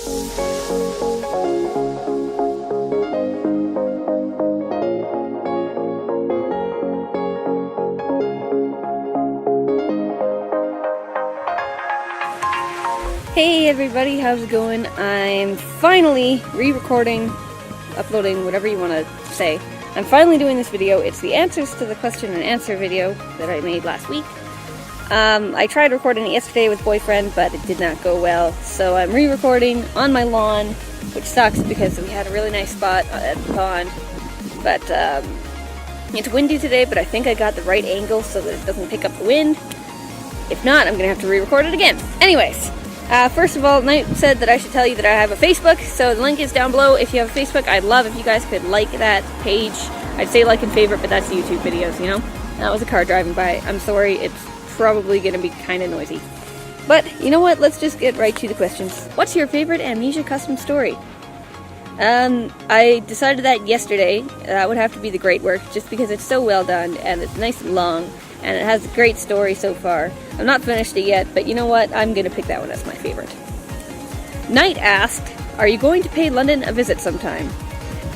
Hey everybody, how's it going? I'm finally re-recording, uploading, whatever you want to say. I'm finally doing this video. It's the answers to the question and answer video that I made last week. I tried recording it yesterday with boyfriend, but it did not go well. So I'm re-recording on my lawn, which sucks because we had a really nice spot at the pond. But it's windy today, but I think I got the right angle so that it doesn't pick up the wind. If not, I'm going to have to re-record it again. Anyways. First of all, Knight said that I should tell you that I have a Facebook, so the link is down below. If you have a Facebook, I'd love if you guys could like that page. I'd say like and favorite, but that's YouTube videos, you know? That was a car driving by. I'm sorry, it's probably going to be kind of noisy. But, you know what? Let's just get right to the questions. What's your favorite Amnesia custom story? I decided that yesterday. That would have to be The Great Work, just because it's so well done, and it's nice and long. And it has a great story so far. I'm not finished it yet, but you know what? I'm going to pick that one as my favorite. Knight asked, are you going to pay London a visit sometime?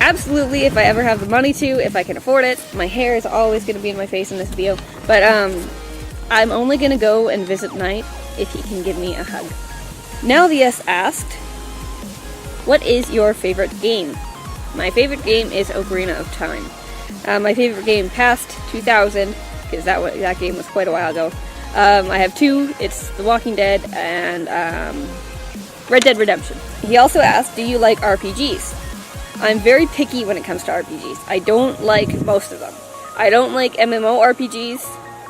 Absolutely, if I ever have the money to, if I can afford it. My hair is always going to be in my face in this video. But I'm only going to go and visit Knight if he can give me a hug. Now the S asked, what is your favorite game? My favorite game is Ocarina of Time. My favorite game past 2000, because that game was quite a while ago. I have two. It's The Walking Dead and Red Dead Redemption. He also asked, do you like RPGs? I'm very picky when it comes to RPGs. I don't like most of them. I don't like MMORPGs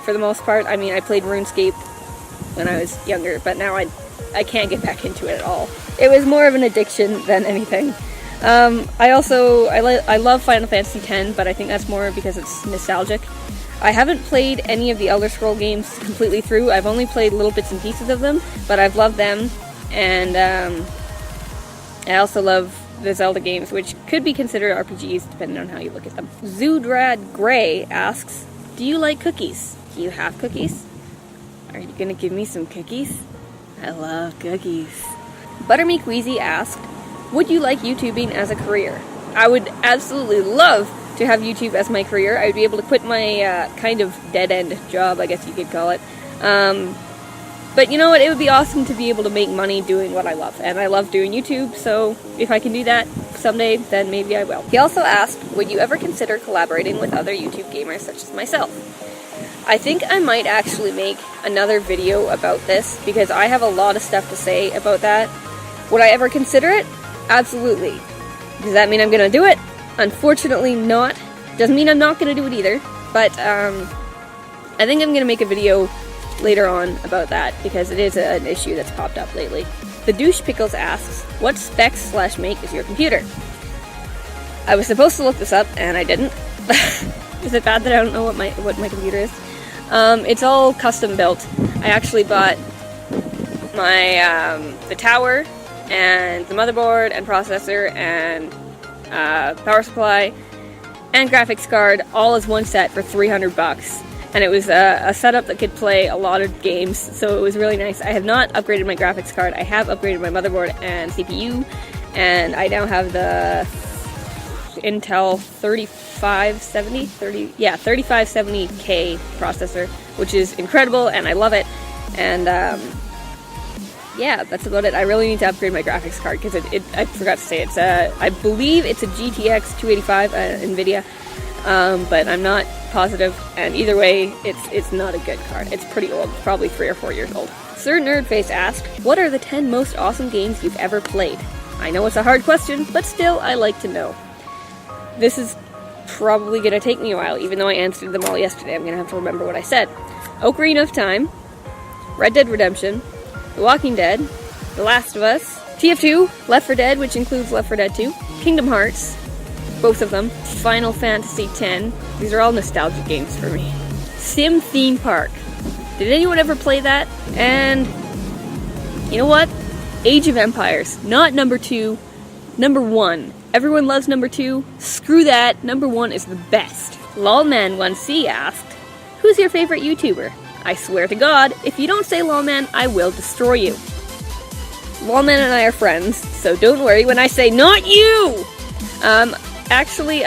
for the most part. I mean, I played RuneScape when I was younger, but now I can't get back into it at all. It was more of an addiction than anything. I love Final Fantasy X, but I think that's more because it's nostalgic. I haven't played any of the Elder Scroll games completely through. I've only played little bits and pieces of them, but I've loved them. And I also love the Zelda games, which could be considered RPGs depending on how you look at them. Zudrad Gray asks, do you like cookies? Do you have cookies? Are you gonna give me some cookies? I love cookies. Buttermeat Queasy asked, would you like YouTubing as a career? I would absolutely love to have YouTube as my career. I would be able to quit my kind of dead-end job, I guess you could call it. But you know what? It would be awesome to be able to make money doing what I love. And I love doing YouTube, so if I can do that someday, then maybe I will. He also asked, would you ever consider collaborating with other YouTube gamers such as myself? I think I might actually make another video about this, because I have a lot of stuff to say about that. Would I ever consider it? Absolutely. Does that mean I'm gonna do it? Unfortunately not. Doesn't mean I'm not going to do it either, but I think I'm going to make a video later on about that, because it is an issue that's popped up lately. The Douche Pickles asks, what specs/make is your computer? I was supposed to look this up, and I didn't. Is it bad that I don't know what my computer is? It's all custom built. I actually bought my the tower, and the motherboard, and processor, and power supply, and graphics card, all as one set for $300. And it was a setup that could play a lot of games, so it was really nice. I have not upgraded my graphics card. I have upgraded my motherboard and CPU, and I now have the Intel 3570K processor, which is incredible, and I love it. And yeah, that's about it. I really need to upgrade my graphics card, because I forgot to say, it's I believe it's a GTX 285 NVIDIA, but I'm not positive, and either way, it's not a good card. It's pretty old, probably 3 or 4 years old. Sir Nerdface asked, what are the 10 most awesome games you've ever played? I know it's a hard question, but still, I like to know. This is probably going to take me a while, even though I answered them all yesterday. I'm going to have to remember what I said. Ocarina of Time, Red Dead Redemption, The Walking Dead, The Last of Us, TF2, Left 4 Dead, which includes Left 4 Dead 2, Kingdom Hearts, both of them, Final Fantasy X. These are all nostalgic games for me. Sim Theme Park. Did anyone ever play that? And you know what? Age of Empires. Not number 2, number 1. Everyone loves number 2. Screw that. Number 1 is the best. Lolman1C asked, who's your favorite YouTuber? I swear to God, if you don't say Lawman, I will destroy you. Lawman and I are friends, so don't worry when I say not you! Actually,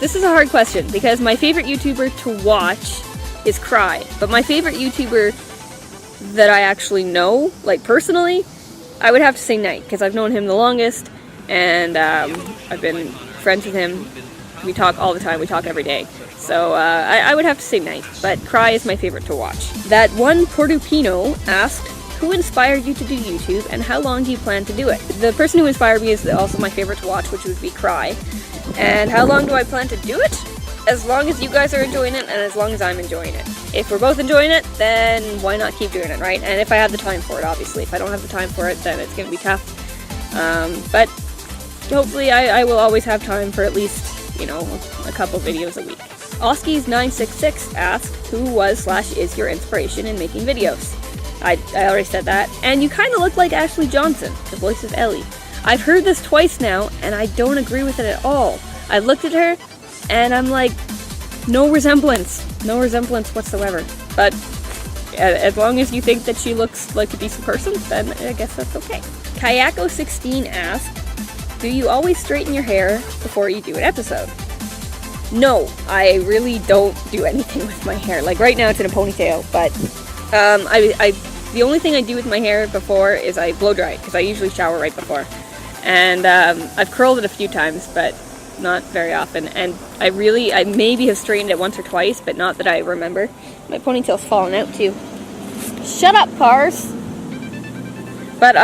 this is a hard question, because my favorite YouTuber to watch is Cry, but my favorite YouTuber that I actually know, like personally, I would have to say Knight, because I've known him the longest, and I've been friends with him. We talk all the time, we talk every day. So I would have to say Knight, but Cry is my favorite to watch. That one Portupino asked, who inspired you to do YouTube, and how long do you plan to do it? The person who inspired me is also my favorite to watch, which would be Cry. And how long do I plan to do it? As long as you guys are enjoying it, and as long as I'm enjoying it. If we're both enjoying it, then why not keep doing it, right? And if I have the time for it, obviously. If I don't have the time for it, then it's going to be tough. But hopefully I will always have time for at least, you know, a couple videos a week. Oskies966 asked, who was/is your inspiration in making videos? I already said that. And you kind of look like Ashley Johnson, the voice of Ellie. I've heard this twice now, and I don't agree with it at all. I looked at her, and I'm like, no resemblance. No resemblance whatsoever. But as long as you think that she looks like a decent person, then I guess that's okay. Kayako16 asked, do you always straighten your hair before you do an episode? No, I really don't do anything with my hair. Like right now it's in a ponytail, but the only thing I do with my hair before is I blow dry it, because I usually shower right before. And I've curled it a few times, but not very often. And I maybe have straightened it once or twice, but not that I remember. My ponytail's fallen out too. Shut up, cars! But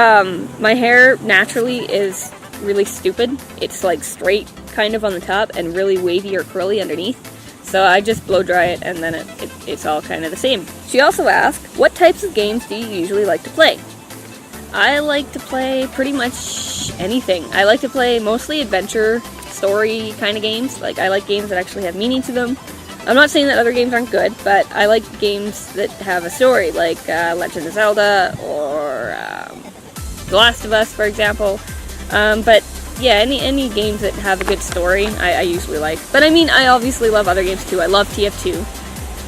my hair naturally is really stupid. It's like straight kind of on the top and really wavy or curly underneath. So I just blow dry it, and then it's all kind of the same. She also asked, what types of games do you usually like to play? I like to play pretty much anything. I like to play mostly adventure, story kind of games. Like, I like games that actually have meaning to them. I'm not saying that other games aren't good, but I like games that have a story, like Legend of Zelda or The Last of Us, for example. But yeah, any games that have a good story, I usually like. But I mean, I obviously love other games too. I love TF2,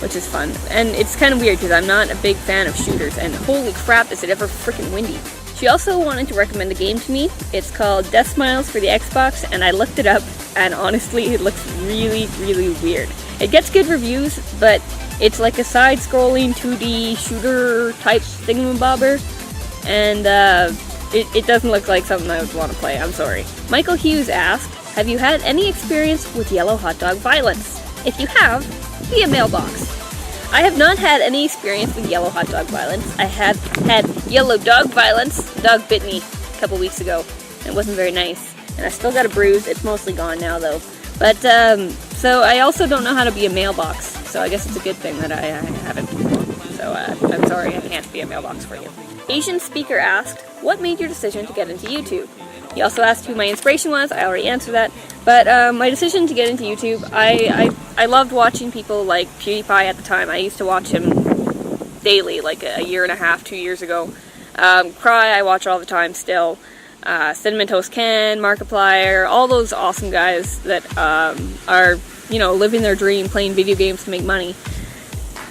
which is fun. And it's kind of weird because I'm not a big fan of shooters, and holy crap, is it ever freaking windy. She also wanted to recommend a game to me. It's called Death Smiles for the Xbox, and I looked it up, and honestly, it looks really, really weird. It gets good reviews, but it's like a side-scrolling 2D shooter type thingamabobber, and it doesn't look like something I would want to play, I'm sorry. Michael Hughes asked, have you had any experience with yellow hot dog violence? If you have, be a mailbox. I have not had any experience with yellow hot dog violence. I have had yellow dog violence. The dog bit me a couple weeks ago. It wasn't very nice. And I still got a bruise. It's mostly gone now, though. But, so I also don't know how to be a mailbox. So I guess it's a good thing that I haven't. So, I'm sorry, I can't be a mailbox for you. Asian Speaker asked, what made your decision to get into YouTube? He also asked who my inspiration was. I already answered that. But my decision to get into YouTube, I loved watching people like PewDiePie at the time. I used to watch him daily, like a year and a half, 2 years ago. Cry, I watch all the time still. Cinnamon Toast Ken, Markiplier, all those awesome guys that are, you know, living their dream, playing video games to make money.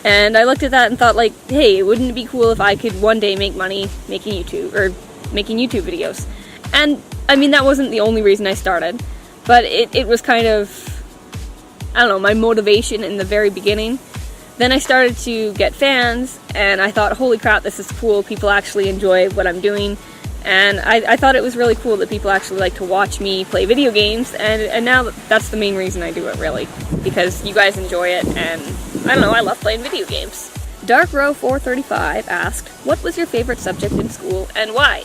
And I looked at that and thought, like, hey, wouldn't it be cool if I could one day make money making YouTube videos? And, I mean, that wasn't the only reason I started, but it was kind of, I don't know, my motivation in the very beginning. Then I started to get fans, and I thought, holy crap, this is cool, people actually enjoy what I'm doing. And I thought it was really cool that people actually like to watch me play video games, and now that's the main reason I do it, really. Because you guys enjoy it, and I don't know, I love playing video games. DarkRow435 asked, what was your favorite subject in school, and why?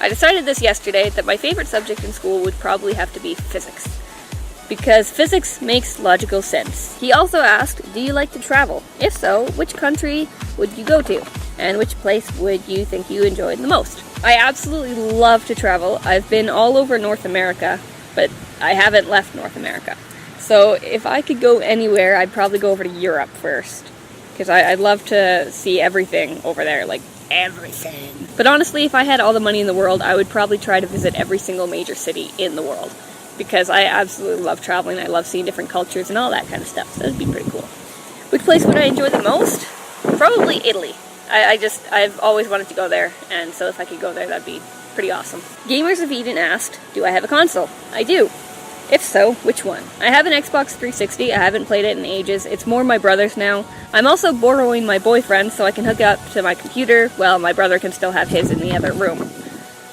I decided this yesterday that my favorite subject in school would probably have to be physics. Because physics makes logical sense. He also asked, do you like to travel? If so, which country would you go to? And which place would you think you enjoyed the most? I absolutely love to travel. I've been all over North America, but I haven't left North America. So if I could go anywhere, I'd probably go over to Europe first. Because I'd love to see everything over there, like everything. But honestly, if I had all the money in the world, I would probably try to visit every single major city in the world. Because I absolutely love traveling, I love seeing different cultures and all that kind of stuff, so that'd be pretty cool. Which place would I enjoy the most? Probably Italy. I've always wanted to go there, and so if I could go there, that'd be pretty awesome. Gamers of Eden asked, do I have a console? I do. If so, which one? I have an Xbox 360, I haven't played it in ages, it's more my brother's now. I'm also borrowing my boyfriend so I can hook up to my computer, while my brother can still have his in the other room.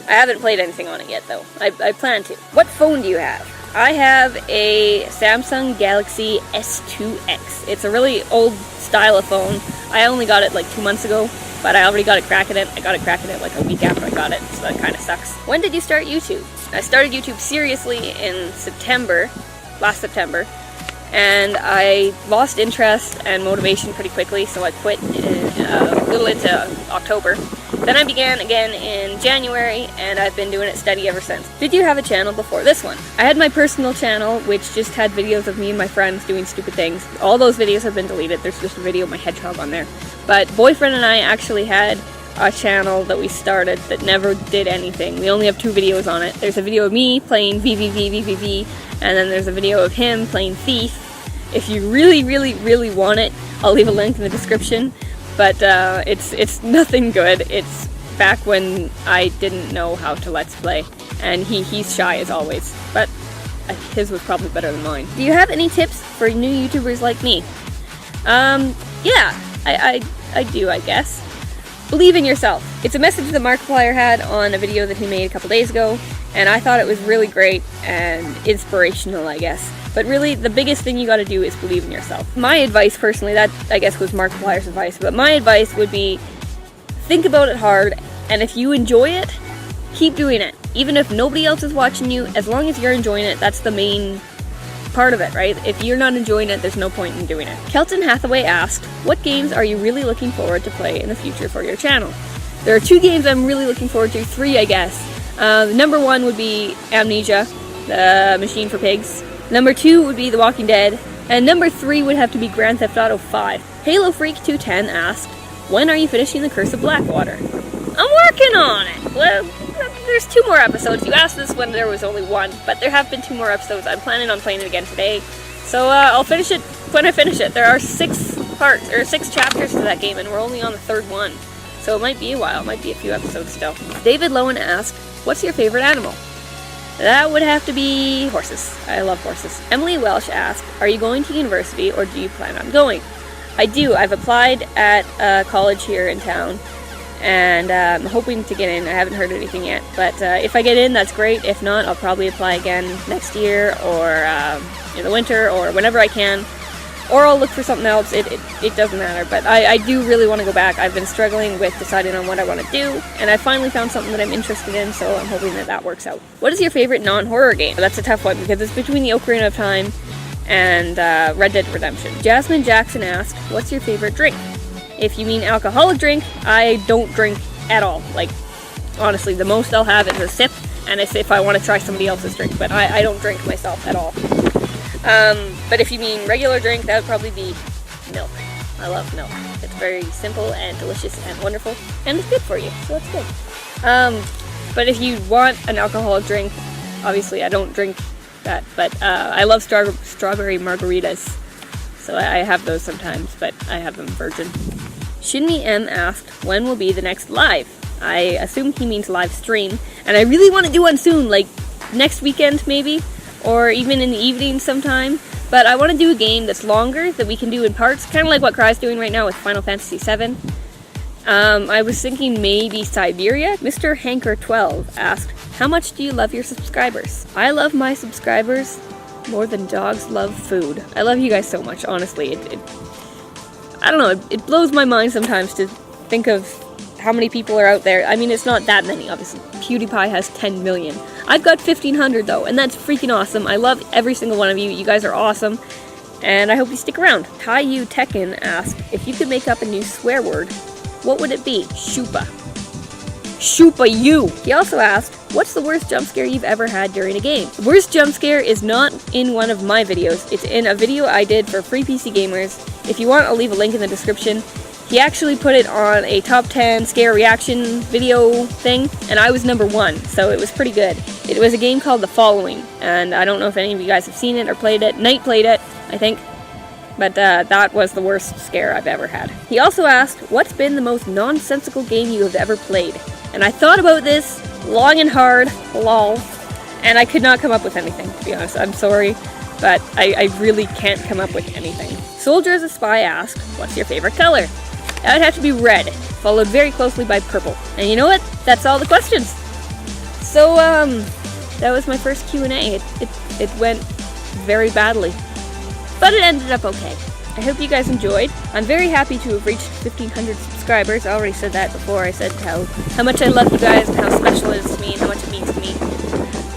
I haven't played anything on it yet though, I plan to. What phone do you have? I have a Samsung Galaxy S2X. It's a really old style of phone. I only got it like 2 months ago, but I already got it cracking it. I got it cracking it like a week after I got it, so that kind of sucks. When did you start YouTube? I started YouTube seriously in last September, and I lost interest and motivation pretty quickly, so I quit a little into October. Then I began again in January, and I've been doing it steady ever since. Did you have a channel before this one? I had my personal channel, which just had videos of me and my friends doing stupid things. All those videos have been deleted. There's just a video of my hedgehog on there. But boyfriend and I actually had a channel that we started that never did anything. We only have 2 videos on it. There's a video of me playing VVV, and then there's a video of him playing Thief. If you really want it, I'll leave a link in the description. But it's nothing good. It's back when I didn't know how to Let's Play, and he's shy as always. But his was probably better than mine. Do you have any tips for new YouTubers like me? Yeah, I do, I guess. Believe in yourself. It's a message that Markiplier had on a video that he made a couple days ago, and I thought it was really great and inspirational, I guess. But really, the biggest thing you gotta do is believe in yourself. My advice, personally, that I guess was Markiplier's advice, but my advice would be, think about it hard, and if you enjoy it, keep doing it. Even if nobody else is watching you, as long as you're enjoying it, that's the main part of it, right? If you're not enjoying it, there's no point in doing it. Kelton Hathaway asked, what games are you really looking forward to play in the future for your channel? There are 2 games I'm really looking forward to, 3 I guess. Number 1 would be Amnesia, the Machine for Pigs. Number 2 would be The Walking Dead. And number 3 would have to be Grand Theft Auto 5. Halo Freak 210 asked, when are you finishing The Curse of Blackwater? I'm working on it! Well, there's 2 more episodes. You asked this when there was only 1, but there have been 2 more episodes. I'm planning on playing it again today. So I'll finish it when I finish it. There are 6 chapters to that game, and we're only on the 3rd one. So it might be a while. It might be a few episodes still. David Lowen asked, what's your favorite animal? That would have to be horses. I love horses. Emily Welsh asked, are you going to university or do you plan on going? I do. I've applied at a college here in town, and I'm hoping to get in. I haven't heard anything yet, but if I get in, that's great. If not, I'll probably apply again next year or in the winter or whenever I can. Or I'll look for something else. It doesn't matter, but I do really want to go back. I've been struggling with deciding on what I want to do, and I finally found something that I'm interested in, so I'm hoping that that works out. What is your favorite non-horror game? That's a tough one, because it's between the Ocarina of Time and Red Dead Redemption. Jasmine Jackson asked, what's your favorite drink? If you mean alcoholic drink, I don't drink at all. Like, honestly, the most I'll have is a sip, and it's if I want to try somebody else's drink, but I don't drink myself at all. But if you mean regular drink, that would probably be milk. I love milk. It's very simple and delicious and wonderful, and it's good for you, so that's good. But if you want an alcoholic drink, obviously I don't drink that, but I love strawberry margaritas, so I have those sometimes, but I have them virgin. Shinmi M asked, when will be the next live? I assume he means live stream, and I really want to do one soon, like next weekend maybe, or even in the evening sometime. But I want to do a game that's longer, that we can do in parts, kind of like what Cry's doing right now with Final Fantasy VII. I was thinking maybe Siberia. Mr. Hanker12 asked, how much do you love your subscribers? I love my subscribers more than dogs love food. I love you guys so much, honestly. I don't know, it blows my mind sometimes to think of how many people are out there. I mean, it's not that many, obviously. PewDiePie has 10 million. I've got 1,500 though, and that's freaking awesome. I love every single one of you. You guys are awesome, and I hope you stick around. Taiyu Tekken asked, if you could make up a new swear word, what would it be? Shupa. Shupa you! He also asked, what's the worst jump scare you've ever had during a game? The worst jump scare is not in one of my videos. It's in a video I did for Free PC Gamers. If you want, I'll leave a link in the description. He actually put it on a top 10 scare reaction video thing, and I was number 1, so it was pretty good. It was a game called The Following, and I don't know if any of you guys have seen it or played it. Knight played it, I think. But that was the worst scare I've ever had. He also asked, what's been the most nonsensical game you have ever played? And I thought about this long and hard, lol, and I could not come up with anything, to be honest. I'm sorry, but I really can't come up with anything. Soldier as a Spy asked, what's your favorite color? That would have to be red, followed very closely by purple. And you know what? That's all the questions. So, that was my first Q&A. It went very badly, but it ended up okay. I hope you guys enjoyed. I'm very happy to have reached 1,500 subscribers. I already said that before. I said how much I love you guys and how special it is to me and how much it means to me.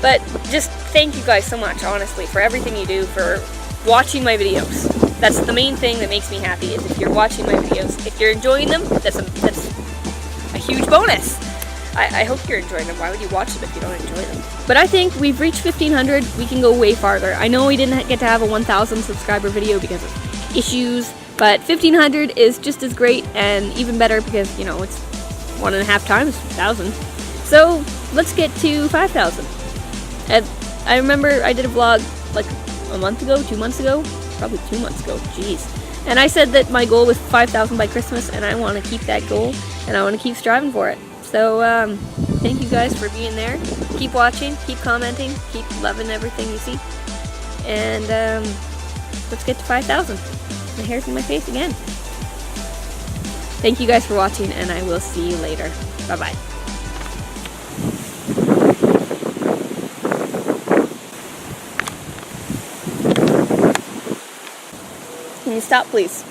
But just thank you guys so much, honestly, for everything you do, for watching my videos. That's the main thing that makes me happy, is if you're watching my videos. If you're enjoying them, that's a huge bonus. I hope you're enjoying them. Why would you watch them if you don't enjoy them? But I think we've reached 1,500. We can go way farther. I know we didn't get to have a 1,000 subscriber video because of issues, but 1,500 is just as great and even better because, you know, it's 1.5 times 1,000. So let's get to 5,000. And I remember I did a vlog like a month ago, 2 months ago, probably 2 months ago, jeez. And I said that my goal was 5,000 by Christmas, and I want to keep that goal, and I want to keep striving for it. So, thank you guys for being there. Keep watching, keep commenting, keep loving everything you see. And, let's get to 5,000. My hair's in my face again. Thank you guys for watching, and I will see you later. Bye-bye. Can you stop, please?